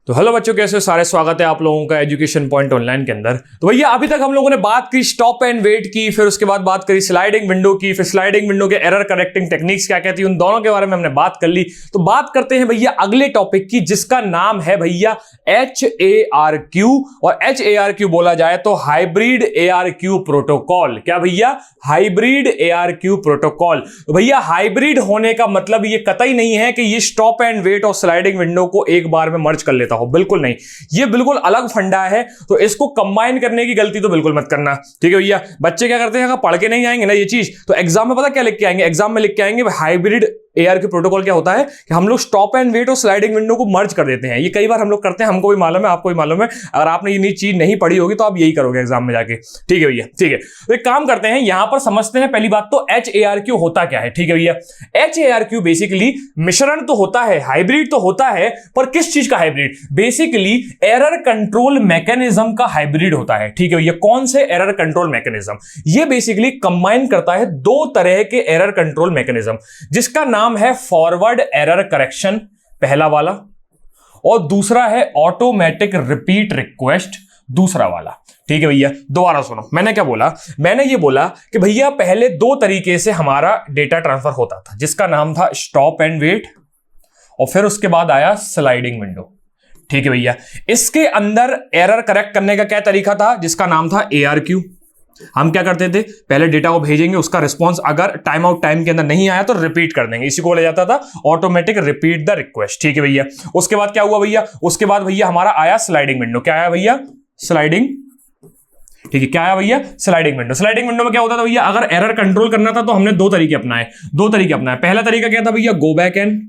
तो हेलो बच्चों, कैसे हो सारे। स्वागत है आप लोगों का एजुकेशन पॉइंट ऑनलाइन के अंदर। तो भैया अभी तक हम लोगों ने बात की स्टॉप एंड वेट की, फिर उसके बाद बात करी स्लाइडिंग विंडो की, फिर स्लाइडिंग विंडो के एरर करेक्टिंग टेक्निक्स क्या कहती है, उन दोनों के बारे में हमने बात कर ली। तो बात करते हैं भैया अगले टॉपिक की, जिसका नाम है भैया HARQ। और HARQ बोला जाए तो हाइब्रिड ARQ प्रोटोकॉल। क्या भैया? Hybrid ARQ protocol. तो भैया हाइब्रिड होने का मतलब ये कतई नहीं है कि ये स्टॉप एंड वेट और स्लाइडिंग विंडो को एक बार में मर्ज कर लेता हो, बिल्कुल नहीं। ये बिल्कुल अलग फंडा है, तो इसको कंबाइन करने की गलती तो बिल्कुल मत करना, ठीक है भैया। बच्चे क्या करते हैं, अगर पढ़ के नहीं आएंगे ना ये चीज, तो एग्जाम में पता क्या लिख के आएंगे? एग्जाम में लिख के आएंगे हाइब्रिड ARQ प्रोटोकॉल क्या होता है कि हम लोग स्टॉप एंड वेट और स्लाइडिंग विंडो को मर्ज कर देते हैं। ये कई बार हम लोग करते हैं, हमको भी मालूम है, आपको भी मालूम है। अगर आपने ये चीज नहीं पढ़ी होगी तो आप यही करोगे एग्जाम में जाके, ठीक है भैया। ठीक है, तो एक काम करते हैं, यहां पर समझते हैं पहली बात तो HARQ होता क्या है, ठीक है भैया। HARQ बेसिकली मिश्रण तो होता है, हाइब्रिड तो होता है, पर किस चीज का hybrid? Basically error control mechanism का हाइब्रिड होता है, ठीक है भैया। कौन से एरर कंट्रोल मैकेनिज्म? ये बेसिकली कंबाइन करता है दो तरह के एरर कंट्रोल मैकेनिज्म, जिसका नाम है फॉरवर्ड एरर करेक्शन, पहला वाला, और दूसरा है ऑटोमेटिक रिपीट रिक्वेस्ट, दूसरा वाला, ठीक है भैया। दोबारा सुनो, मैंने क्या बोला? मैंने ये बोला कि भैया पहले दो तरीके से हमारा डेटा ट्रांसफर होता था, जिसका नाम था स्टॉप एंड वेट, और फिर उसके बाद आया स्लाइडिंग विंडो, ठीक है भैया। इसके अंदर एरर करेक्ट करने का क्या तरीका था, जिसका नाम था ARQ। हम क्या करते थे, पहले डेटा को भेजेंगे, उसका रिस्पांस अगर टाइम आउट टाइम के अंदर नहीं आया तो रिपीट कर देंगे, इसी को बोला जाता था ऑटोमेटिक रिपीट द रिक्वेस्ट, ठीक है भैया। उसके बाद क्या हुआ भैया? उसके बाद भैया हमारा आया स्लाइडिंग विंडो। क्या आया भैया? स्लाइडिंग, ठीक है। क्या आया भैया? Sliding window. स्लाइडिंग विंडो में क्या होता था भैया? अगर एरर कंट्रोल करना था तो हमने दो तरीके अपनाए। पहला तरीका क्या था भैया? गो बैक एंड,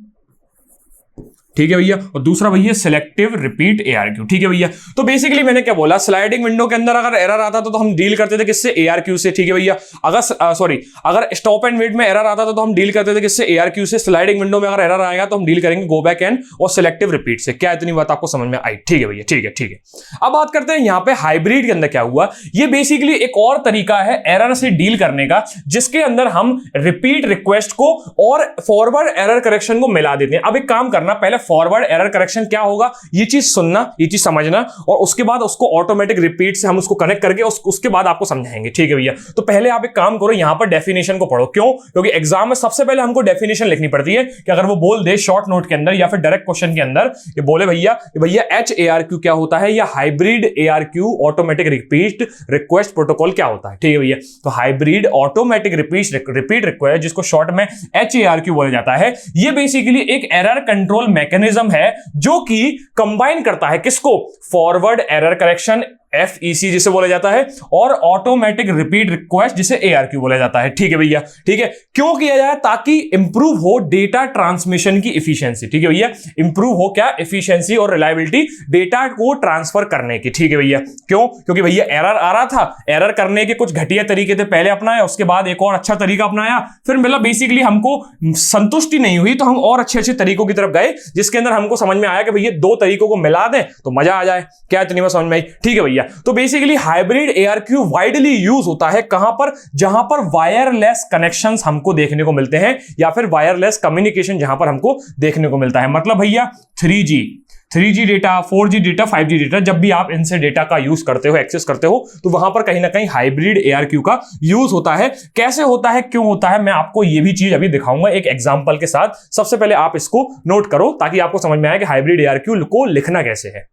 ठीक है भैया, और दूसरा भैया सिलेक्टिव रिपीट ARQ, ठीक है भैया। तो बेसिकली मैंने क्या बोला, स्लाइडिंग विंडो के अंदर अगर एरर आता था तो हम डील करते थे किससे? ARQ से, ठीक है भैया। अगर स्टॉप एंड वेट में एरर आता था तो हम डील करते थे किससे? ARQ से। स्लाइडिंग विंडो में अगर एरर आएगा तो हम डील करेंगे गो बैक एंड और सिलेक्टिव रिपीट से। क्या इतनी बात आपको समझ में आई? ठीक है भैया, ठीक है, ठीक है। अब बात करते हैं यहाँ पे हाइब्रिड के अंदर क्या हुआ। ये बेसिकली एक और तरीका है एरर से डील करने का, जिसके अंदर हम रिपीट रिक्वेस्ट को और फॉरवर्ड एरर करेक्शन को मिला देते हैं। अब एक काम करना, पहले फॉरवर्ड एरर करेक्शन क्या होगा ये चीज सुनना, ये चीज समझना, और उसके बाद उसको ऑटोमेटिक रिपीट से हम उसको कनेक्ट करके उसके बाद आपको समझाएंगे, ठीक है भैया। तो पहले आप एक काम करो, यहां पर डेफिनेशन को पढ़ो। क्यों? क्योंकि एग्जाम में सबसे पहले हमको डेफिनेशन लिखनी पड़ती है कि अगर वो बोल दे शॉर्ट नोट के अंदर या फिर डायरेक्ट क्वेश्चन के अंदर, ये बोले भैया HARQ क्या होता है, या hybrid ARQ automatic repeat request protocol क्या होता है, ठीक है भैया। तो हाइब्रिड ऑटोमेटिक रिपीट रिक्वेस्ट, जिसको शॉर्ट में HARQ बोला जाता है, ये बेसिकली एक एरर कंट्रोल मैकेनिज्म है जो कि कंबाइन करता है किसको? फॉरवर्ड एरर करेक्शन FEC जिसे बोला जाता है, और ऑटोमेटिक रिपीट रिक्वेस्ट जिसे ARQ बोला जाता है, ठीक है भैया। ठीक है, क्यों किया जाए? ताकि इंप्रूव हो डेटा ट्रांसमिशन की एफिशिएंसी, ठीक है भैया। इंप्रूव हो क्या? एफिशिएंसी और रिलायबिलिटी डेटा को ट्रांसफर करने की, ठीक है भैया। क्यों? क्योंकि भैया एरर आ रहा था, एरर करने के कुछ घटिया तरीके थे, पहले अपनाया, उसके बाद एक और अच्छा तरीका अपनाया, फिर मतलब बेसिकली हमको संतुष्टि नहीं हुई तो हम और अच्छे तरीकों की तरफ गए, जिसके अंदर हमको समझ में आया कि भैया दो तरीकों को मिला दें तो मजा आ जाए। क्या इतनी बात समझ में आई? ठीक है भैया। तो basically hybrid ARQ widely use होता है कहां पर? जहां पर वायरलेस कनेक्शंस हमको देखने को मिलते हैं, या फिर वायरलेस कम्युनिकेशन जहां पर हमको देखने को मिलता है। मतलब भैया 3G data, 4G data, 5G data, जब भी आप इनसे डेटा का यूज करते हो, एक्सेस करते हो, तो वहां पर कहीं ना कहीं हाइब्रिड ARQ का यूज होता है। कैसे होता है, क्यों होता है, मैं आपको ये भी चीज अभी दिखाऊंगा एक एग्जांपल के साथ। सबसे पहले आप इसको नोट करो ताकि आपको समझ में आए कि हाइब्रिड ARQ को लिखना कैसे है,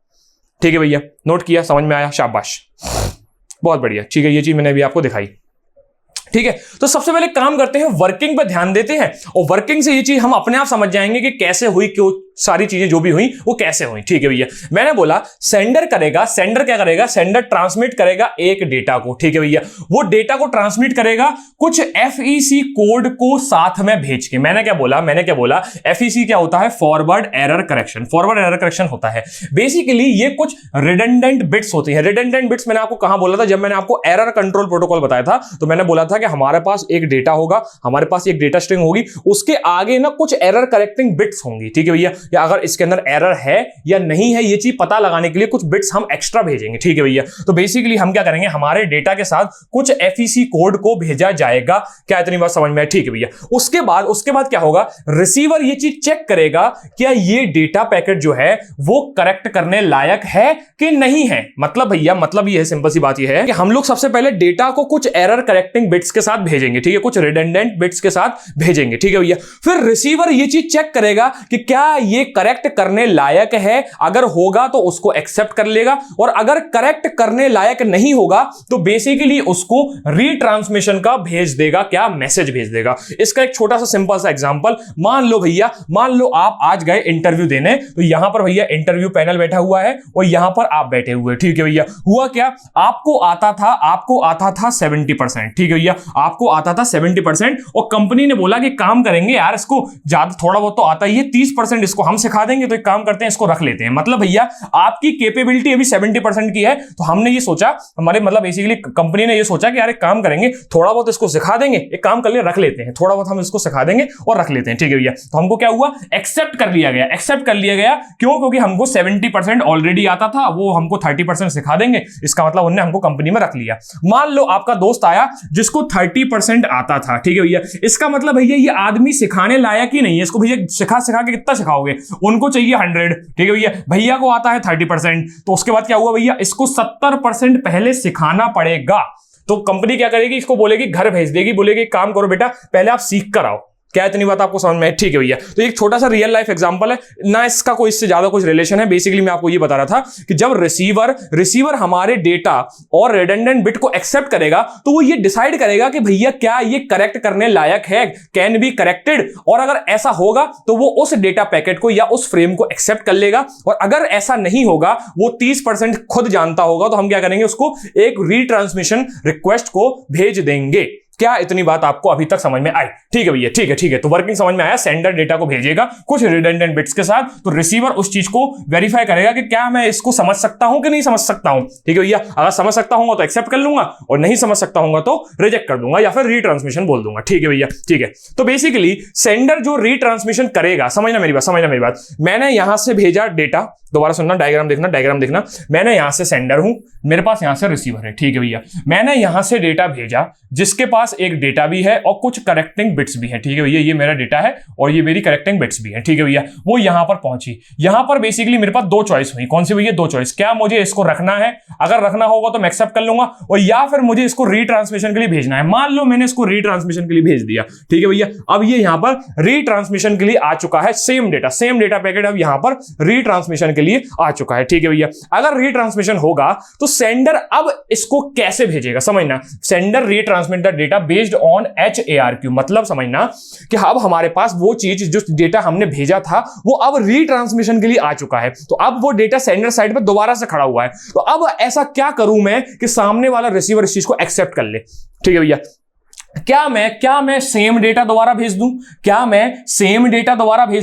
ठीक है भैया। नोट किया, समझ में आया? शाबाश, बहुत बढ़िया, ठीक है। ये चीज मैंने अभी आपको दिखाई, ठीक है। तो सबसे पहले काम करते हैं, वर्किंग पे ध्यान देते हैं, और वर्किंग से ये चीज हम अपने आप समझ जाएंगे कि कैसे हुई, क्यों सारी चीजें जो भी हुई वो कैसे हुई, ठीक है भैया। मैंने बोला सेंडर क्या करेगा? सेंडर ट्रांसमिट करेगा एक डेटा को, ठीक है भैया। वो डेटा को ट्रांसमिट करेगा कुछ FEC कोड को साथ में भेज के। मैंने क्या बोला? FEC क्या होता है? Forward error correction. Forward error correction होता है बेसिकली ये कुछ रिडंडेंट बिट्स होती है। रिडंडेंट बिट्स मैंने आपको कहां बोला था? जब मैंने आपको एरर कंट्रोल प्रोटोकॉल बताया था, तो मैंने बोला था कि हमारे पास एक डेटा होगा, हमारे पास एक डेटा स्ट्रिंग होगी, उसके आगे ना कुछ एरर करेक्टिंग बिट्स होंगी, ठीक है भैया। या अगर इसके अंदर एरर है या नहीं है, ये चीज पता लगाने के लिए कुछ बिट्स हम एक्स्ट्रा भेजेंगे, ठीक है भैया। तो बेसिकली हम क्या करेंगे, हमारे डेटा के साथ कुछ FEC कोड को भेजा जाएगा। क्या इतनी बात समझ में है? ठीक है भैया। उसके बाद क्या होगा, रिसीवर ये चीज चेक करेगा क्या ये डेटा पैकेट जो है वो करेक्ट करने लायक है कि नहीं है। मतलब भैया, मतलब ये है, सिंपल सी बात ये है कि हम लोग सबसे पहले डेटा को कुछ एरर करेक्टिंग बिट्स के साथ भेजेंगे, ठीक है, कुछ रिडंडेंट बिट्स के साथ भेजेंगे, ठीक है भैया। फिर रिसीवर ये चीज चेक करेगा कि क्या ये करेक्ट करने लायक है, अगर होगा तो उसको एक्सेप्ट कर लेगा, और अगर करेक्ट करने लायक नहीं होगा तो बेसिकली उसको रीट्रांसमिशन का भेज देगा, क्या मैसेज भेज देगा। इसका एक छोटा सा सिंपल सा एग्जांपल, मान लो भैया, मान लो आप आज गए इंटरव्यू देने, तो यहां पर भैया इंटरव्यू पैनल बैठा हुआ है और यहां पर आप बैठे हुए, ठीक है भैया। हुआ क्या, आपको आता था 70%, ठीक है भैया, आपको आता था 70%, और कंपनी ने बोला कि काम करेंगे यार, इसको ज्यादा थोड़ा बहुत तो आता ही है, 30% इसको हम सिखा देंगे, तो एक काम करते हैं, इसको रख लेते हैं। मतलब भैया आपकी कैपेबिलिटी अभी 70% की है, तो हमने ये सोचा, हमारे मतलब बेसिकली कंपनी ने ये सोचा कि यार एक काम करेंगे, थोड़ा बहुत इसको सिखा देंगे, एक काम कर ले, रख लेते हैं, थोड़ा बहुत हम इसको सिखा देंगे और रख लेते हैं, ठीक है भैया। तो हमको क्या हुआ, एक्सेप्ट कर लिया गया, एक्सेप्ट कर लिया गया। क्यों? क्योंकि हमको 70% ऑलरेडी आता था, वो हमको 30% सिखा देंगे, इसका मतलब उन्होंने हमको कंपनी में रख लिया। मान लो आपका दोस्त आया जिसको 30% आता था, ठीक है भैया, इसका मतलब भैया ये आदमी सिखाने लायक ही नहीं है, इसको भैया सिखा के कितना सिखाओगे, उनको चाहिए 100, ठीक है भैया, भैया को आता है 30%, तो उसके बाद क्या हुआ भैया, इसको 70% पहले सिखाना पड़ेगा। तो कंपनी क्या करेगी, इसको बोलेगी, घर भेज देगी, बोलेगी काम करो बेटा, पहले आप सीख कर आओ। क्या इतनी बात आपको समझ में है? ठीक है भैया। तो एक छोटा सा रियल लाइफ एग्जांपल है ना, इसका कोई इससे ज्यादा कुछ रिलेशन है। बेसिकली मैं आपको ये बता रहा था कि जब रिसीवर हमारे डेटा और रिडंडेंट बिट को एक्सेप्ट करेगा, तो वो ये डिसाइड करेगा कि भैया क्या ये करेक्ट करने लायक है, कैन बी करेक्टेड, और अगर ऐसा होगा तो वो उस डेटा पैकेट को या उस फ्रेम को एक्सेप्ट कर लेगा, और अगर ऐसा नहीं होगा, वो 30% खुद जानता होगा, तो हम क्या करेंगे, उसको एक रीट्रांसमिशन रिक्वेस्ट को भेज देंगे। क्या इतनी बात आपको अभी तक समझ में आई? ठीक है भैया, ठीक है। तो वर्किंग समझ में आया, सेंडर डेटा को भेजेगा कुछ रिडंडेंट बिट्स के साथ, तो रिसीवर उस चीज को वेरीफाई करेगा कि क्या मैं इसको समझ सकता हूं कि नहीं समझ सकता हूं, ठीक है भैया। अगर समझ सकता हूं तो एक्सेप्ट कर लूंगा, और नहीं समझ सकता हूं तो रिजेक्ट कर दूंगा या फिर रीट्रांसमिशन बोल दूंगा, ठीक है भैया, ठीक है। तो बेसिकली सेंडर जो रीट्रांसमिशन करेगा, समझना मेरी बात, मैंने यहां से भेजा डेटा, दोबारा सुनना, डायग्राम देखना, मैंने यहां से सेंडर हूं, मेरे पास यहां से रिसीवर है, ठीक है भैया। मैंने यहां से डेटा भेजा, जिसके पास एक डेटा भी है और कुछ करेक्टिंग बिट्स भी है, ठीक है भैया, ये मेरा डेटा है और ये मेरी करेक्टिंग बिट्स भी है, ठीक है भैया। वो यहां पर पहुंची, यहां पर बेसिकली मेरे पास दो चॉइस हुई। कौन सी भैया? दो चॉइस। क्या मुझे इसको रखना है, अगर रखना होगा तो मैं एक्सेप्ट कर लूंगा, और या फिर मुझे इसको रीट्रांसमिशन के लिए भेजना है। मान लो मैंने इसको रीट्रांसमिशन के लिए भेज दिया, ठीक है भैया। अब ये यहां पर रीट्रांसमिशन के लिए आ चुका है, सेम डेटा पैकेट अब यहां पर रीट्रांसमिशन के लिए आ चुका है, ठीक है भैया। अगर रीट्रांसमिशन होगा तो सेंडर अब इसको कैसे भेजेगा, समझना, sender retransmit the data based on HARQ, मतलब समझना कि अब हमारे पास वो चीज जो डेटा हमने भेजा था वो अब रीट्रांसमिशन के लिए आ चुका है, तो अब वो डेटा सेंडर साइड पर दोबारा से खड़ा हुआ है। तो अब ऐसा क्या करूं मैं कि सामने वाला रिसीवर इस चीज को एक्सेप्ट कर ले, ठीक है भैया। क्या मैं सेम डेटा दोबारा भेज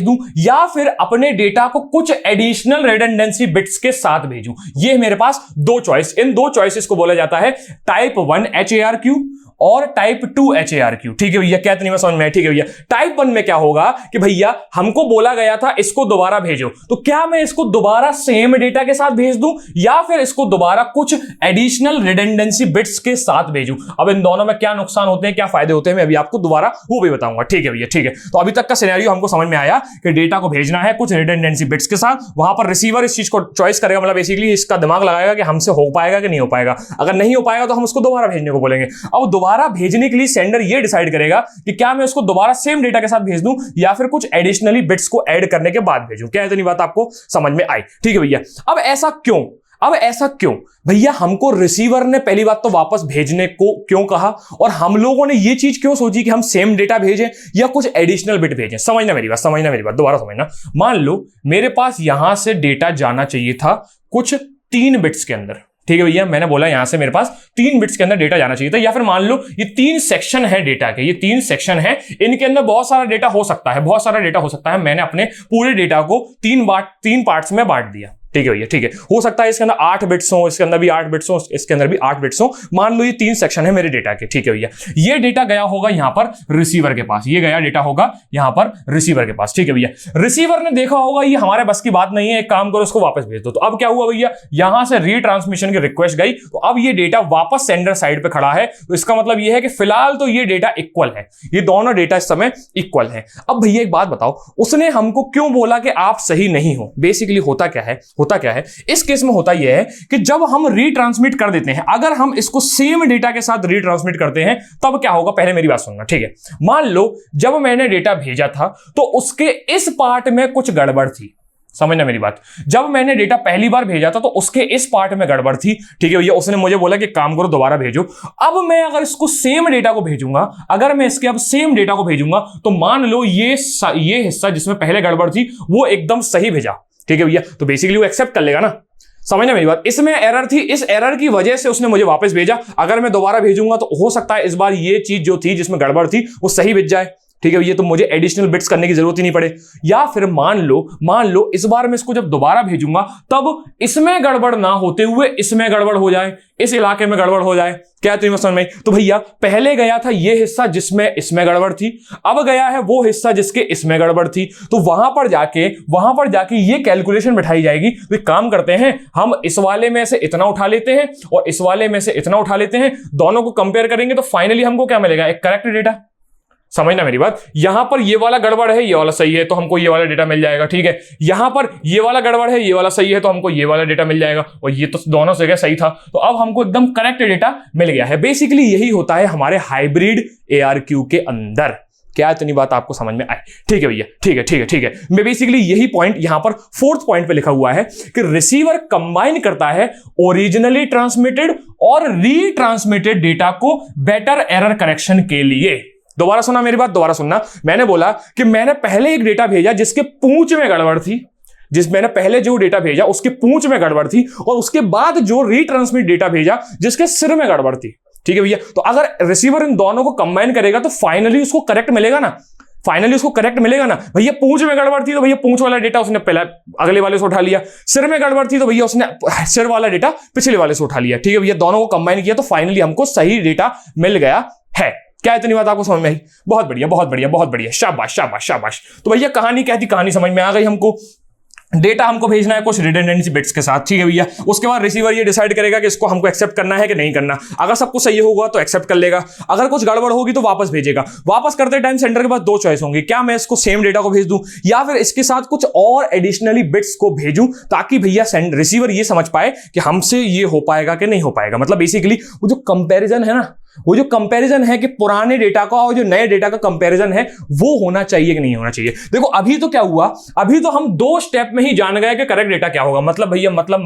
दूं, या फिर अपने डेटा को कुछ एडिशनल रिडंडेंसी बिट्स के साथ भेजूं? ये मेरे पास दो चॉइस, इन दो चॉइसेस को बोला जाता है टाइप 1 HARQ और टाइप 2 HARQ, ठीक है भैया। क्या इतनी बात समझ में है? ठीक है भैया। टाइप 1 में क्या होगा कि भैया हमको बोला गया था इसको दोबारा भेजो, तो क्या मैं इसको दोबारा सेम डेटा के साथ भेज दूं, या फिर इसको दोबारा कुछ एडिशनल रिडंडेंसी बिट्स के साथ भेजूं? अब इन दोनों में क्या नुकसान होते हैं, क्या फायदे होते हैं, मैं अभी आपको दोबारा वो भी बताऊंगा, ठीक है भैया, ठीक है। तो अभी तक का सिनेरियो हमको समझ में आया कि डेटा को भेजना है कुछ रिडंडेंसी बिट्स के साथ, वहां पर रिसीवर इस चीज को चॉइस करेगा, मतलब बेसिकली इसका दिमाग लगाएगा कि हमसे हो पाएगा कि नहीं हो पाएगा। अगर नहीं हो पाएगा तो हम उसको दोबारा भेजने को बोलेंगे। अब दोबारा भेजने के लिए सेंडर ये डिसाइड करेगा कि क्या मैं उसको दोबारा सेम डेटा के साथ भेज दूं, या फिर कुछ एडिशनली बिट्स को ऐड करने के बाद भेजूं। क्या इतनी बात आपको समझ में आई? ठीक है भैया। अब ऐसा क्यों भैया? हमको रिसीवर ने पहली बात तो वापस भेजने को क्यों कहा, और हम लोगों ने ये चीज क्यों सोची कि हम सेम डेटा भेजें या कुछ एडिशनल बिट भेजें? समझना मेरी बात, दोबारा समझना। मान लो मेरे पास यहां से डेटा जाना चाहिए था कुछ 3 बिट्स के अंदर, ठीक है भैया। मैंने बोला यहां से मेरे पास 3 बिट्स के अंदर डेटा जाना चाहिए था, या फिर मान लो ये 3 सेक्शन है डेटा के, ये 3 सेक्शन है, इनके अंदर बहुत सारा डेटा हो सकता है, मैंने अपने पूरे डेटा को 3 पार्ट्स में बांट दिया, ठीक है भैया, ठीक है। हो सकता है इसके अंदर 8 बिट्स हो, इसके अंदर भी 8 बिट्स हो, इसके अंदर भी 8 बिट्स हो। मान लो ये 3 सेक्शन है मेरे डेटा के, ठीक है भैया। ये डेटा गया होगा यहां पर रिसीवर के पास, ये गया डेटा होगा यहां पर रिसीवर के पास, ठीक है भैया। रिसीवर ने देखा होगा ये हमारे बस की बात नहीं है, एक काम करो इसको वापस भेज दो। तो अब क्या हुआ भैया, यहां से रीट्रांसमिशन की रिक्वेस्ट गई, तो अब ये डेटा वापस सेंडर साइड पे खड़ा है। तो इसका मतलब ये है कि फिलहाल तो ये डेटा इक्वल है, ये दोनों डेटा इस समय इक्वल है। अब भैया एक बात बताओ, उसने हमको क्यों बोला कि आप सही नहीं हो? बेसिकली होता क्या है, इस केस में होता यह है कि जब हम रीट्रांसमिट कर देते हैं, अगर हम इसको सेम डेटा के साथ रीट्रांसमिट करते हैं तब क्या होगा, पहले मेरी बात सुनना, ठीक है। मान लो जब मैंने डेटा भेजा था तो उसके इस पार्ट में कुछ गड़बड़ थी, समझना मेरी बात। जब मैंने डेटा पहली बार भेजा था तो उसके इस पार्ट में गड़बड़ थी, ठीक है भैया। उसने मुझे बोला कि काम करो दोबारा भेजो। अब मैं अगर इसको सेम डेटा को भेजूंगा, अगर मैं इसके अब सेम डेटा को भेजूंगा तो मान लो ये हिस्सा जिसमें पहले गड़बड़ थी वो एकदम सही भेजा, ठीक है भैया। तो बेसिकली वो एक्सेप्ट कर लेगा ना, समझना मेरी बात। इसमें एरर थी, इस एरर की वजह से उसने मुझे वापस भेजा। अगर मैं दोबारा भेजूंगा तो हो सकता है इस बार ये चीज जो थी जिसमें गड़बड़ थी वो सही भेज जाए, ठीक है। ये तो मुझे एडिशनल बिट्स करने की जरूरत ही नहीं पड़े। या फिर मान लो इस बार मैं इसको जब दोबारा भेजूंगा तब इसमें गड़बड़ ना होते हुए इसमें गड़बड़ हो जाए, इस इलाके में गड़बड़ हो जाए। क्या तुम्हें समझ में? तो भैया पहले गया था ये हिस्सा जिसमें इसमें गड़बड़ थी, अब गया है वो हिस्सा जिसके इसमें गड़बड़ थी। तो वहां पर जाके ये कैलकुलेशन बिठाई जाएगी। तो एक काम करते हैं, हम इस वाले में से इतना उठा लेते हैं और इस वाले में से इतना उठा लेते हैं, दोनों को कंपेयर करेंगे तो फाइनली हमको क्या मिलेगा, एक करेक्ट डेटा। समझना मेरी बात। यहां पर ये वाला गड़बड़ है, ये वाला सही है, तो हमको ये वाला डेटा मिल जाएगा, ठीक है। यहां पर ये वाला गड़बड़ है, ये वाला सही है, तो हमको ये वाला डेटा मिल जाएगा। और ये तो दोनों जगह सही था, तो अब हमको एकदम करेक्ट डेटा मिल गया है। बेसिकली यही होता है हमारे हाइब्रिड ARQ के अंदर। क्या इतनी बात आपको समझ में आई? ठीक है भैया, ठीक है। मैं बेसिकली यही पॉइंट यहां पर 4th पॉइंट पे लिखा हुआ है कि रिसीवर कंबाइन करता है ओरिजिनली ट्रांसमिटेड और रीट्रांसमिटेड डेटा को बेटर एरर करेक्शन के लिए। दोबारा सुना मेरी बात, दोबारा सुनना। मैंने बोला कि मैंने पहले एक डेटा भेजा जिसके पूंछ में गड़बड़ थी, मैंने पहले जो डेटा भेजा उसके पूंछ में गड़बड़ थी, और उसके बाद जो रीट्रांसमिट डेटा भेजा जिसके सिर में गड़बड़ थी, ठीक है भैया। तो अगर रिसीवर इन दोनों को कंबाइन करेगा तो फाइनली उसको करेक्ट मिलेगा ना, भैया पूंछ में गड़बड़ थी तो भैया पूंछ वाला डेटा उसने पहले अगले वाले से उठा लिया, सिर में गड़बड़ थी तो भैया उसने सिर वाला डेटा पिछले वाले से उठा लिया, ठीक है भैया। दोनों को कंबाइन किया तो फाइनली हमको सही डेटा मिल गया है। क्या इतनी बात आपको समझ में आई? बहुत बढ़िया, शाबाश। तो भैया कहानी समझ में आ गई हमको। डेटा हमको भेजना है कुछ रिडंडेंसी बिट्स के साथ, ठीक है भैया। उसके बाद रिसीवर ये डिसाइड करेगा कि इसको हमको एक्सेप्ट करना है कि नहीं करना। अगर सब कुछ सही होगा तो एक्सेप्ट कर लेगा, अगर कुछ गड़बड़ होगी तो वापस भेजेगा। वापस करते टाइम सेंडर के पास 2 चॉइस होंगी, क्या मैं इसको सेम डेटा को भेज दूं या फिर इसके साथ कुछ और एडिशनली बिट्स को भेजूं, ताकि भैया रिसीवर ये समझ पाए कि हमसे ये हो पाएगा कि नहीं हो पाएगा। मतलब बेसिकली वो जो कंपेरिजन है ना, वो जो कंपैरिजन है कि पुराने डेटा का और जो नए डेटा का कंपैरिजन है वो होना चाहिए कि नहीं होना चाहिए। देखो अभी तो क्या हुआ, अभी तो हम 2 स्टेप में ही जान गए कि करेक्ट डेटा क्या होगा। मतलब भैया मतलब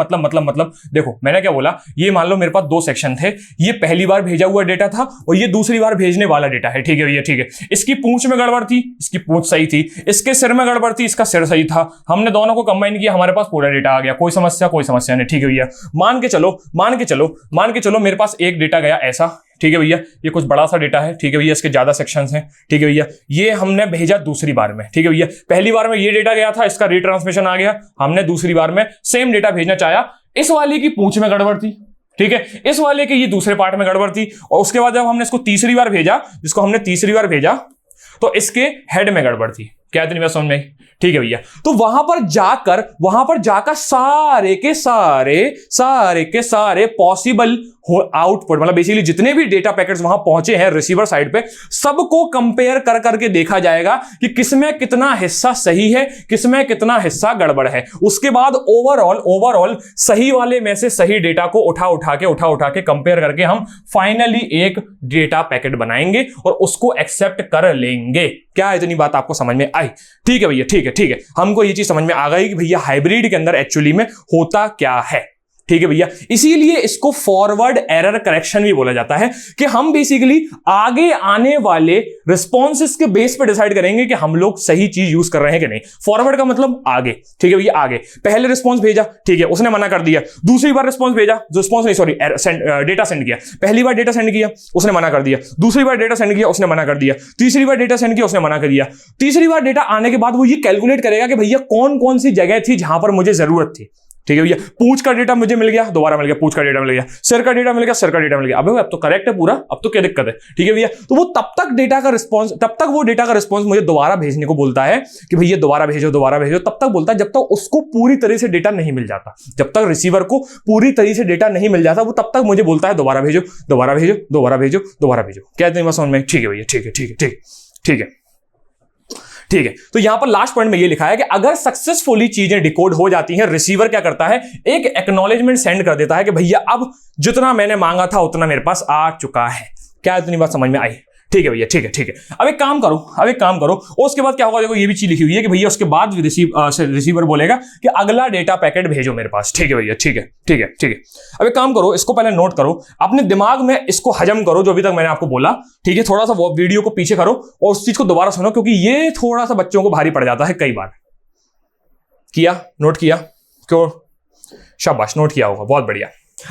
देखो मैंने क्या बोला, ये मान लो मेरे पास 2 सेक्शन थे, ये पहली बार भेजा हुआ डेटा था और ये दूसरी बार भेजने वाला डेटा है, ठीक है भैया, ठीक है। इसकी पूंछ में गड़बड़ थी, इसकी पूंछ सही थी, इसके सिर में गड़बड़ थी, इसका सिर सही था। हमने दोनों को कंबाइन किया, हमारे पास पूरा डेटा आ गया, कोई समस्या नहीं, ठीक है भैया। मान के चलो मेरे पास एक डेटा गया ऐसा, ठीक है भैया, ये कुछ बड़ा सा डेटा है, ठीक है भैया, इसके ज्यादा सेक्शंस हैं, ठीक है भैया। ये हमने भेजा दूसरी बार में, ठीक है भैया। पहली बार में ये डेटा गया था, इसका रीट्रांसमिशन आ गया, हमने दूसरी बार में सेम डेटा भेजना चाहा। इस वाले की पूंछ में गड़बड़ थी, ठीक है, इस वाले के ये दूसरे पार्ट में गड़बड़ थी, और उसके बाद जब हमने इसको तीसरी बार भेजा, तो इसके हेड में गड़बड़ थी। क्या इतनी बात समझ में? ठीक है भैया। तो वहां पर जाकर सारे के सारे पॉसिबल आउटपुट, मतलब बेसिकली जितने भी डेटा पैकेट्स वहां पहुंचे हैं रिसीवर साइड पे, सबको कंपेयर कर करके देखा जाएगा कि किसमें कितना हिस्सा सही है, किसमें कितना हिस्सा गड़बड़ है। उसके बाद ओवरऑल सही वाले में से सही डेटा को उठा के कंपेयर करके हम फाइनली एक डेटा पैकेट बनाएंगे और उसको एक्सेप्ट कर लेंगे। क्या इतनी बात आपको समझ में आई? ठीक है भैया, ठीक है। हमको ये चीज समझ में आ गई कि भैया हाइब्रिड के अंदर एक्चुअली में होता क्या है। ठीक है भैया, इसीलिए इसको फॉरवर्ड एरर करेक्शन भी बोला जाता है कि हम बेसिकली आगे आने वाले रिस्पॉन्सेस के बेस पे डिसाइड करेंगे कि हम लोग सही चीज यूज कर रहे हैं कि नहीं। फॉरवर्ड का मतलब आगे, ठीक है भैया, आगे। पहले रिस्पॉन्स भेजा, ठीक है, उसने मना कर दिया। दूसरी बार रिस्पॉन्स भेजा, डेटा सेंड किया। पहली बार डेटा सेंड किया, उसने मना कर दिया। दूसरी बार डेटा सेंड किया, उसने मना कर दिया। तीसरी बार डेटा सेंड किया, उसने मना कर दिया। तीसरी बार डेटा आने के बाद वो ये कैलकुलेट करेगा कि भैया कौन कौन सी जगह थी जहां पर मुझे जरूरत थी। ठीक है भैया। पूंछ का डेटा मुझे मिल गया, दोबारा मिल गया, पूंछ का डेटा मिल गया, सिर का डेटा मिल गया, सिर का डेटा मिल गया। अबे अब तो करेक्ट है पूरा, अब तो क्या दिक्कत है, ठीक है भैया। तो वो तब तक वो डेटा का रिस्पॉन्स मुझे दोबारा भेजने को बोलता है कि भैया दोबारा भेजो, दोबारा भेजो, तब तक बोलता है जब तक उसको पूरी तरह से डेटा नहीं मिल जाता। जब तक रिसीवर को पूरी तरह से डेटा नहीं मिल जाता वो तब तक मुझे बोलता है दोबारा भेजो, दोबारा भेजो, दोबारा भेजो, दोबारा भेजो। क्या नहीं समझ में? ठीक है भैया, ठीक है, ठीक है, ठीक है, ठीक है, ठीक है। तो यहां पर लास्ट पॉइंट में ये लिखा है कि अगर सक्सेसफुली चीजें डिकोड हो जाती हैं, रिसीवर क्या करता है, एक एक्नॉलेजमेंट सेंड कर देता है कि भैया अब जितना मैंने मांगा था उतना मेरे पास आ चुका है। क्या इतनी बात समझ में आई? ठीक है भैया, ठीक है, ठीक है। अब एक काम करो, और उसके बाद क्या होगा, देखो ये भी चीज लिखी हुई है कि भैया उसके बाद रिसीवर बोलेगा कि अगला डेटा पैकेट भेजो मेरे पास। ठीक है भैया, ठीक है, ठीक है, ठीक है। अब एक काम करो, इसको पहले नोट करो, अपने दिमाग में इसको हजम करो जो अभी तक मैंने आपको बोला। ठीक है, थोड़ा सा वो वीडियो को पीछे करो और उस चीज को दोबारा सुनो, क्योंकि ये थोड़ा सा बच्चों को भारी पड़ जाता है कई बार। किया? नोट किया? क्यों? शाबाश, नोट किया होगा, बहुत बढ़िया।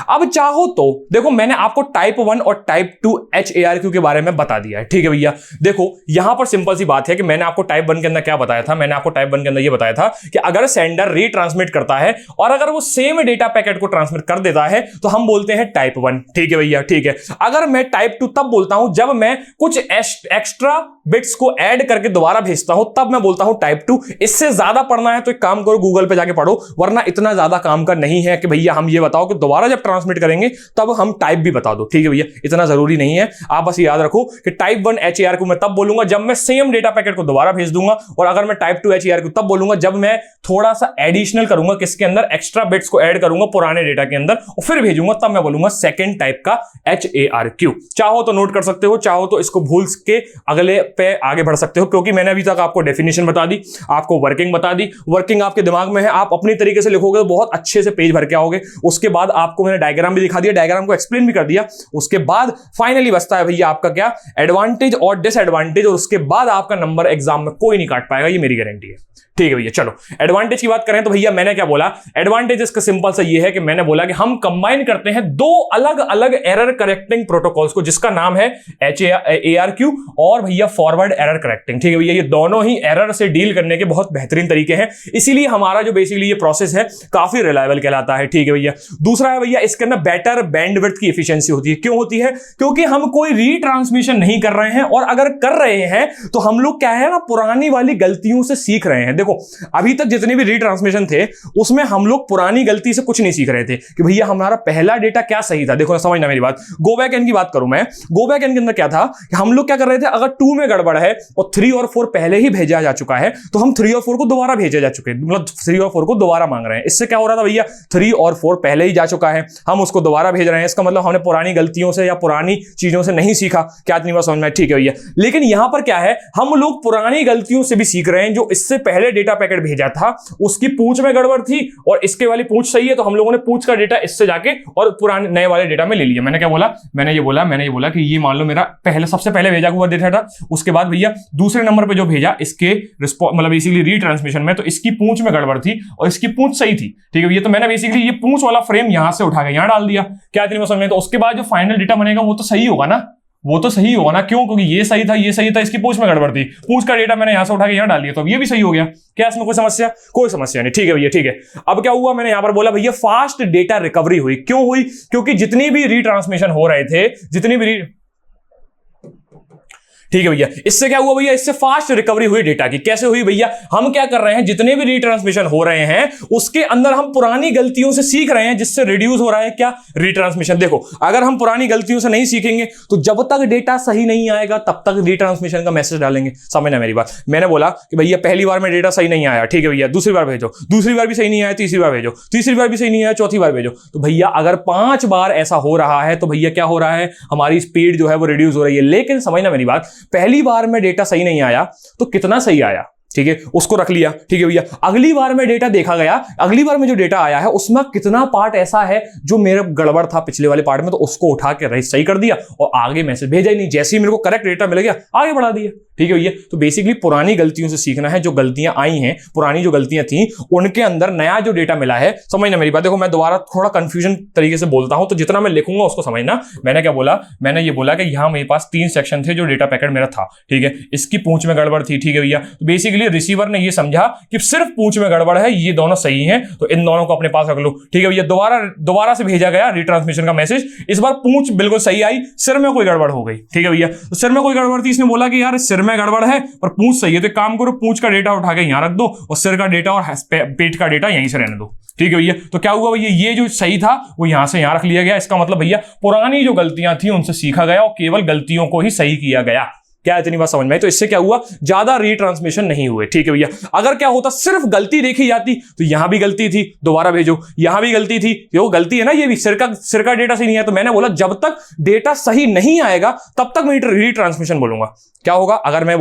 अब चाहो तो देखो, मैंने आपको टाइप 1 और टाइप 2 HARQ के बारे में बता दिया है। ठीक है भैया, देखो यहां पर सिंपल सी बात है कि मैंने आपको टाइप 1 के अंदर क्या बताया था, मैंने आपको टाइप 1 के अंदर ये बताया था कि अगर सेंडर रीट्रांसमिट करता है और अगर वो सेम डेटा पैकेट को ट्रांसमिट कर देता है तो हम बोलते हैं टाइप 1। ठीक है भैया, ठीक है। अगर मैं टाइप 2 तब बोलता हूं जब मैं कुछ एक्स्ट्रा बिट्स को ऐड करके दोबारा भेजता हूं, तब मैं बोलता हूं टाइप 2। इससे ज्यादा पढ़ना है तो एक काम करो, गूगल पे जाके पढ़ो, वरना इतना ज्यादा काम का नहीं है कि भैया हम ये बताओ कि दोबारा जब ट्रांसमिट करेंगे तब हम टाइप भी बता दो। ठीक है भैया, इतना जरूरी नहीं है। आप बस याद रखो कि टाइप 1 HARQ मैं तब बोलूंगा जब मैं सेम डेटा पैकेट को दोबारा भेज दूंगा, और अगर मैं टाइप 2 HARQ तब बोलूंगा जब मैं थोड़ा सा एडिशनल करूंगा, किसके अंदर, एक्स्ट्रा बिट्स को ऐड करूंगा पुराने डेटा के अंदर और फिर भेजूंगा, तब मैं बोलूंगा सेकंड टाइप का HARQ। चाहो तो नोट कर सकते हो, चाहो तो इसको भूल के अगले पे आगे बढ़ सकते हो, क्योंकि मैंने अभी तक आपको डेफिनेशन बता दी, आपको वर्किंग बता दी, वर्किंग आपके दिमाग में है, आप अपनी तरीके से लिखोगे तो बहुत अच्छे से पेज भर के आओगे। उसके बाद आपको मैंने डायग्राम भी दिखा दिया, डायग्राम को एक्सप्लेन भी कर दिया। उसके बाद फाइनली बचता है भैया आपका क्या, एडवांटेज और डिसएडवांटेज, और उसके बाद आपका नंबर एग्जाम में कोई नहीं काट पाएगा, ये मेरी गारंटी है। ठीक है भैया, चलो एडवांटेज की बात करें तो भैया मैंने क्या बोला, एडवांटेज इसका सिंपल सा ये है कि मैंने बोला कि हम कंबाइन करते हैं दो अलग अलग एरर करेक्टिंग प्रोटोकॉल्स को, जिसका नाम है HARQ और भैया फॉरवर्ड एरर करेक्टिंग। ठीक है भैया, ये दोनों ही एरर से डील करने के बहुत बेहतरीन तरीके हैं, इसीलिए हमारा जो बेसिकली ये प्रोसेस है काफी रिलायबल कहलाता है। ठीक है भैया, दूसरा है भैया इसके अंदर बेटर बैंडविड्थ की एफिशिएंसी होती है। क्यों होती है? क्योंकि हम कोई रीट्रांसमिशन नहीं कर रहे हैं, और अगर कर रहे हैं तो हम लोग क्या है ना, पुरानी वाली गलतियों से सीख रहे हैं। देखो अभी तक जितने भी रीट्रांसमिशन थे उसमें हम लोग पुरानी गलती से कुछ नहीं सीख रहे थे कि भैया हमारा पहला डेटा क्या सही था। देखो समझना मेरी बात, गो बैक एन की बात करूं मैं, गो बैक एन के अंदर क्या था कि हम लोग क्या कर रहे थे, अगर 2 में गड़बड़ है और 3 और 4 पहले ही भेजा जा चुका है तो हम 3 और 4 को दोबारा भेजे जा चुके हैं, मतलब 3 और 4 को दोबारा मांग रहे हैं। इससे क्या हो रहा था भैया, 3 और 4 पहले ही जा चुका है, हम उसको दोबारा भेज रहे हैं, इसका मतलब हमने पुरानी गलतियों से या पुरानी चीजों से नहीं सीखा। क्या इतनी बात समझ में? ठीक है भैया, लेकिन यहां पर क्या है, हम लोग पुरानी गलतियों से भी सीख रहे हैं। जो इससे पहले डेटा पैकेट भेजा था उसकी पूंछ में गड़बड़ थी और इसके वाली पूंछ सही है, तो हम लोगों ने पूंछ का डेटा इससे जाके और पुराने नए वाले डेटा में ले लिया। मैंने क्या बोला, मैंने ये बोला कि ये मान लो मेरा पहले सबसे पहले भेजा हुआ डेटा था, उसके बाद भैया दूसरे नंबर पे जो भेजा इसके मतलब बेसिकली रीट्रांसमिशन में, तो इसकी पूंछ में गड़बड़ थी और इसकी पूंछ सही थी। ठीक है भैया, तो मैंने बेसिकली ये पूंछ वाला फ्रेम यहां से उठा के यहां डाल दिया। क्या इतनी बात समझ में? तो उसके बाद जो फाइनल डेटा बनेगा वो तो सही होगा ना, वो तो सही होगा ना। क्यों? क्योंकि ये सही था, ये सही था, इसकी पूंछ में गड़बड़ थी, पूंछ का डेटा मैंने यहां से उठा के यहां डाल दिया, तो अब ये भी सही हो गया। क्या इसमें कोई समस्या? कोई समस्या नहीं। ठीक है भैया, ठीक है। अब क्या हुआ, मैंने यहां पर बोला भैया फास्ट डेटा रिकवरी हुई। क्यों हुई? क्योंकि जितनी भी रीट्रांसमिशन हो रहे थे, जितनी भी ठीक है भैया, इससे क्या हुआ भैया, इससे फास्ट रिकवरी हुई डेटा की। कैसे हुई भैया, हम क्या कर रहे हैं, जितने भी रीट्रांसमिशन हो रहे हैं उसके अंदर हम पुरानी गलतियों से सीख रहे हैं, जिससे रिड्यूस हो रहा है क्या, रीट्रांसमिशन। देखो अगर हम पुरानी गलतियों से नहीं सीखेंगे तो जब तक डेटा सही नहीं आएगा तब तक रीट्रांसमिशन का मैसेज डालेंगे। समझना मेरी बात, मैंने बोला कि भैया पहली बार में डेटा सही नहीं आया, ठीक है भैया, दूसरी बार भेजो, दूसरी बार भी सही नहीं आया, तीसरी बार भेजो, तीसरी बार भी सही नहीं आया, चौथी बार भेजो। तो भैया अगर 5 बार ऐसा हो रहा है तो भैया क्या हो रहा है, हमारी स्पीड जो है वो रिड्यूस हो रही है। लेकिन समझना मेरी बात, पहली बार में डेटा सही नहीं आया तो कितना सही आया, ठीक है, उसको रख लिया। ठीक है भैया, अगली बार में डेटा देखा गया, अगली बार में जो डेटा आया है उसमें कितना पार्ट ऐसा है जो मेरे गड़बड़ था पिछले वाले पार्ट में, तो उसको उठा के सही कर दिया और आगे मैसेज भेजा ही नहीं। जैसे ही मेरे को करेक्ट डेटा मिल गया आगे बढ़ा दिया। ठीक है भैया, तो बेसिकली पुरानी गलतियों से सीखना है। जो गलतियां आई हैं, पुरानी जो गलतियां थी उनके अंदर नया जो डेटा मिला है, समझना मेरी बात। देखो मैं दोबारा थोड़ा कंफ्यूजन तरीके से बोलता हूं, तो जितना मैं लिखूंगा उसको समझना। मैंने क्या बोला, मैंने ये बोला कि यहां मेरे पास 3 सेक्शन थे जो डेटा पैकेट मेरा था। ठीक है, इसकी पूंछ में गड़बड़ थी। ठीक है भैया, तो बेसिकली बेसिकली रिसीवर ने ये समझा कि सिर्फ पूंछ में गड़बड़ है, ये दोनों सही हैं, तो इन दोनों को अपने पास रख लो। ठीक है भैया, दोबारा से भेजा गया रिट्रांसमिशन का मैसेज। इस बार पूंछ बिल्कुल सही आई, सिर में कोई गड़बड़ हो गई। ठीक है भैया, तो सिर में कोई गड़बड़ थी, इसने बोला कि यार सिर में गड़बड़ है पर पूंछ सही है, तो काम करो पूंछ का डेटा उठा के यहां रख दो और सिर का डेटा और पेट का डेटा यहीं से रहने दो। ठीक है भैया, तो क्या हुआ भैया, ये जो सही था वो यहां से यहां रख लिया गया। इसका मतलब भैया पुरानी जो गलतियां थी उनसे सीखा गया और केवल गलतियों को ही सही किया गया। क्या इतनी बात समझ में आई? तो इससे क्या हुआ, ज्यादा रीट्रांसमिशन नहीं हुए। ठीक है भैया, अगर क्या होता सिर्फ गलती देखी जाती तो यहां भी गलती थी, दोबारा भेजो, यहां भी गलती थी, वो गलती है ना, ये भी सिर का डेटा सही नहीं है। तो मैंने बोला जब तक डेटा सही नहीं आएगा तब तक मैं रीट्रांसमिशन बोलूंगा। क्या होगा, अगर मैंने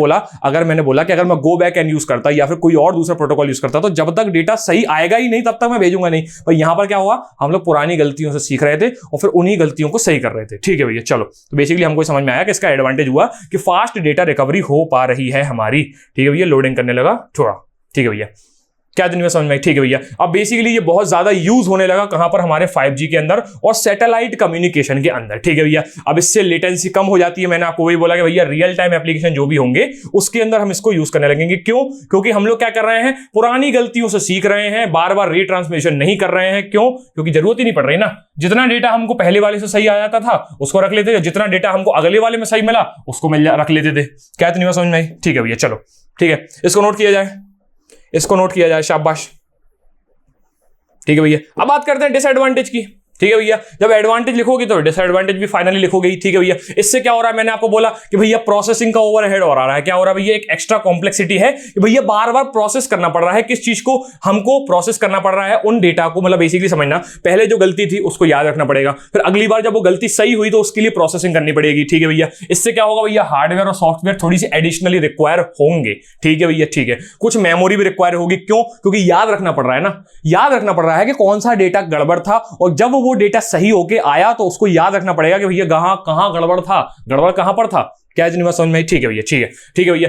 बोला कि अगर मैं गो बैक एंड यूज करता या फिर कोई और दूसरा प्रोटोकॉल यूज करता तो जब तक डेटा सही आएगा ही नहीं तब तक मैं भेजूंगा नहीं। पर यहां पर क्या हुआ, हम लोग पुरानी गलतियों से सीख रहे थे और फिर उन्हीं गलतियों को सही कर रहे थे। ठीक है भैया, चलो, तो बेसिकली हमको समझ में आया कि इसका एडवांटेज हुआ कि फास्ट डेटा रिकवरी हो पा रही है हमारी। ठीक है भैया, लोडिंग करने लगा थोड़ा। ठीक है भैया, क्या दुनिया समझ में? ठीक है भैया, अब बेसिकली ये बहुत ज्यादा यूज होने लगा कहां पर, हमारे 5G के अंदर और सैटेलाइट कम्युनिकेशन के अंदर। ठीक है भैया, अब इससे लेटेंसी कम हो जाती है। मैंने आपको वही बोला कि भैया रियल टाइम एप्लीकेशन जो भी होंगे उसके अंदर हम इसको यूज करने लगेंगे। क्यों? क्योंकि हम लोग क्या कर रहे हैं, पुरानी गलतियों से सीख रहे हैं, बार बार रीट्रांसमिशन नहीं कर रहे हैं। क्यों? क्योंकि जरूरत ही नहीं पड़ रही ना। जितना डेटा हमको पहले वाले से सही आ जाता था उसको रख लेते थे, जितना डेटा हमको अगले वाले में सही मिला उसको रख लेते थे। क्या दुनिया समझ में आई? ठीक है भैया, चलो ठीक है, इसको नोट किया जाए, शाबाश। ठीक है भैया, अब बात करते हैं डिसएडवांटेज की। ठीक है भैया, जब एडवांटेज लिखोगे तो डिसएडवांटेज भी फाइनली लिखोगे। ठीक है भैया, इससे क्या हो रहा है, मैंने आपको बोला कि भैया प्रोसेसिंग का ओवरहेड हो रहा है। क्या हो रहा है भैया, एक एक्स्ट्रा कॉम्प्लेक्सिटी है कि भैया बार बार प्रोसेस करना पड़ रहा है। किस चीज को हमको प्रोसेस करना पड़ रहा है? उन डेटा को। मतलब बेसिकली समझना, पहले जो गलती थी उसको याद रखना पड़ेगा, फिर अगली बार जब वो गलती सही हुई तो उसके लिए प्रोसेसिंग करनी पड़ेगी। ठीक है भैया, इससे क्या होगा भैया, हार्डवेयर और सॉफ्टवेयर थोड़ी सी एडिशनली रिक्वायर होंगे। ठीक है भैया, ठीक है, कुछ मेमोरी भी रिक्वायर होगी। क्यों? क्योंकि याद रखना पड़ रहा है ना, याद रखना पड़ रहा है कि कौन सा डेटा गड़बड़ था और जब वो डेटा सही होके आया तो उसको याद रखना पड़ेगा कि भैया कहां गड़बड़ था, गड़बड़ कहां पर था। क्या इतनी समझ में? ठीक है भैया, ठीक है भैया,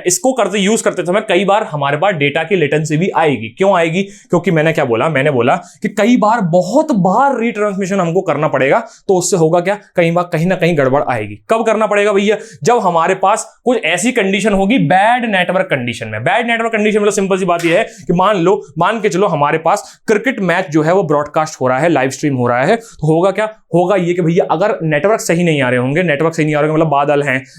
इसको यूज करते समय कई बार हमारे पास डेटा की लेटेंसी भी आएगी। क्यों आएगी? क्योंकि मैंने बोला कि कई बार बहुत बार रीट्रांसमिशन हमको करना पड़ेगा, तो उससे होगा क्या, कहीं ना कहीं गड़बड़ आएगी। कब करना पड़ेगा भैया? जब हमारे पास कुछ ऐसी कंडीशन होगी बैड नेटवर्क कंडीशन में। बैड नेटवर्क कंडीशन मतलब सिंपल सी बात यह है कि मान के चलो हमारे पास क्रिकेट मैच जो है वो ब्रॉडकास्ट हो रहा है, लाइव स्ट्रीम हो रहा है, तो होगा क्या, होगा ये कि भैया अगर नेटवर्क सही नहीं आ रहे होंगे, मतलब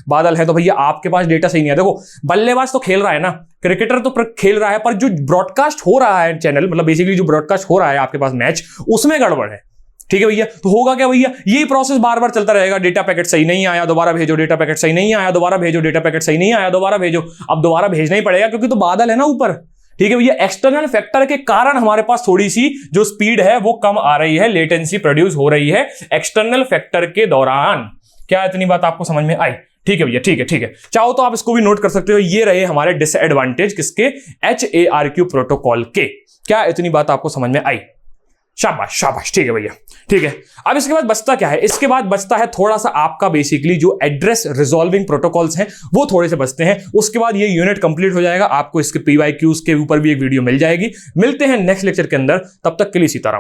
बादल है तो भैया आपके पास डेटा सही नहीं है। देखो, बल्लेबाज तो खेल रहा है ना, क्रिकेटर तो खेल रहा है, पर जो ब्रॉडकास्ट हो रहा है चैनल, मतलब बेसिकली जो ब्रॉडकास्ट हो रहा है आपके पास मैच, उसमें गड़बड़ है। ठीक है भैया, तो होगा क्या भैया, यही प्रोसेस बार बार चलता रहेगा। डेटा पैकेट सही नहीं आया, दोबारा भेजो, डेटा पैकेट सही नहीं आया, दोबारा भेजो, डेटा पैकेट सही नहीं आया, दोबारा भेजो। अब दोबारा भेजना ही पड़ेगा क्योंकि तो बादल है ना ऊपर। ठीक है भैया, एक्सटर्नल फैक्टर के कारण हमारे पास थोड़ी सी जो स्पीड है वो कम आ रही है, लेटेंसी प्रोड्यूस हो रही है एक्सटर्नल फैक्टर के दौरान। क्या इतनी बात आपको समझ में आई? ठीक है भैया, ठीक है, चाहो तो आप इसको भी नोट कर सकते हो। ये रहे हमारे डिसएडवांटेज किसके, HARQ प्रोटोकॉल के। क्या इतनी बात आपको समझ में आई? शाबाश, ठीक है भैया, ठीक है। अब इसके बाद बचता क्या है? इसके बाद बचता है थोड़ा सा आपका बेसिकली जो एड्रेस रिजॉल्विंग प्रोटोकॉल्स हैं वो थोड़े से बचते हैं। उसके बाद ये यूनिट कंप्लीट हो जाएगा। आपको इसके PYQs के ऊपर भी एक वीडियो मिल जाएगी। मिलते हैं नेक्स्ट लेक्चर के अंदर, तब तक के लिए सीताराम।